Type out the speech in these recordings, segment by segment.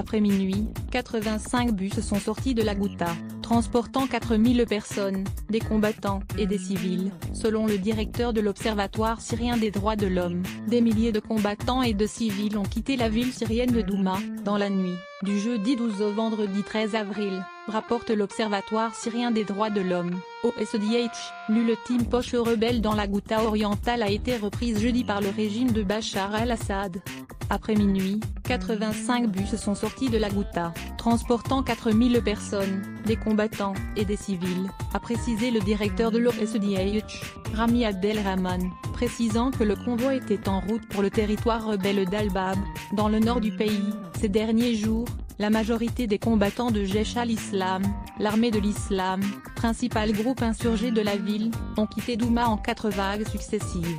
Après minuit, 85 bus sont sortis de la Ghouta, transportant 4000 personnes, des combattants et des civils. Selon le directeur de l'Observatoire syrien des droits de l'homme, des milliers de combattants et de civils ont quitté la ville syrienne de Douma, dans la nuit, du jeudi 12 au vendredi 13 avril, rapporte l'Observatoire syrien des droits de l'homme, OSDH. L'ultime poche rebelle dans la Ghouta orientale a été reprise jeudi par le régime de Bachar el-Assad. Après minuit, 85 bus sont sortis de la Ghouta, transportant 4000 personnes, des combattants et des civils, a précisé le directeur de l'OSDH, Rami Abdelrahman, précisant que le convoi était en route pour le territoire rebelle d'Al-Bab, dans le nord du pays. Ces derniers jours, la majorité des combattants de Jaish al-Islam, l'armée de l'islam, principal groupe insurgé de la ville, ont quitté Douma en 4 vagues successives.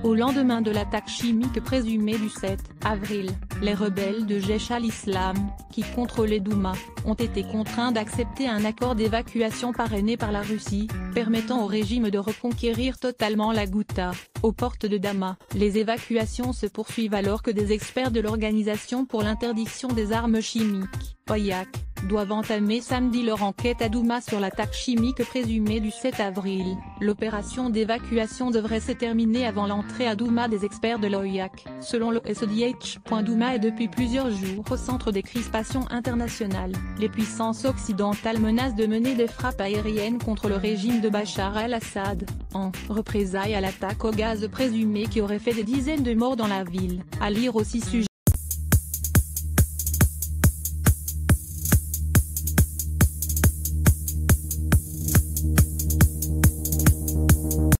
Au lendemain de l'attaque chimique présumée du 7 avril, les rebelles de Jaish al-Islam, qui contrôlaient Douma, ont été contraints d'accepter un accord d'évacuation parrainé par la Russie, permettant au régime de reconquérir totalement la Ghouta, aux portes de Dama. Les évacuations se poursuivent alors que des experts de l'Organisation pour l'interdiction des armes chimiques, OIAC, doivent entamer samedi leur enquête à Douma sur l'attaque chimique présumée du 7 avril. L'opération d'évacuation devrait se terminer avant l'entrée à Douma des experts de l'OIAC. Selon le SODH, Douma est depuis plusieurs jours au centre des crispations internationales. Les puissances occidentales menacent de mener des frappes aériennes contre le régime de Bachar el-Assad, en représailles à l'attaque au gaz présumée qui aurait fait des dizaines de morts dans la ville. À lire aussi sujet.